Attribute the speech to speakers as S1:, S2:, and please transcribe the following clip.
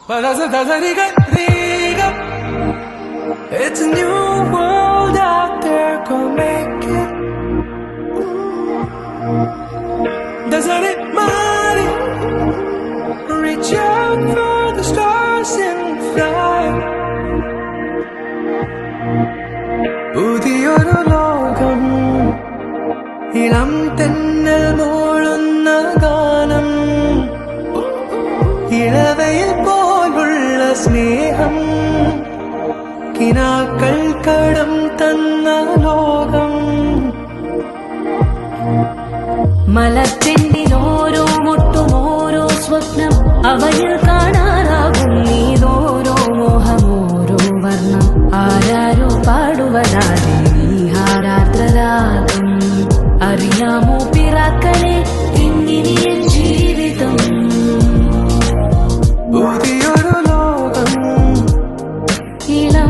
S1: It's a new world out there, go make it. Doesn't it matter? Reach out for the stars and fly. പുതിയൊരു ലോകം, ഇളം തെന്നൽ മൂളുന്ന ഗാനം, ഇളവയിൽ പോലുള്ള സ്നേഹം, കിനാക്കൾ കടം തന്ന ലോകം.
S2: മലത്തിൻ്റെ ഓരോ മുട്ടും ഓരോ സ്വപ്നം, അവയിൽ കാണാനാകും നീതോരോ മോഹം, ഓരോ വർണ്ണം ആരാരോ പാടുവതാതെ നീഹാരാത്രരാഗം. അറിയാമോ പിറാക്കളെ ഇന്നിനിയ ജീവിതം,
S1: പുതിയൊരു ലോകം,
S2: ഇളം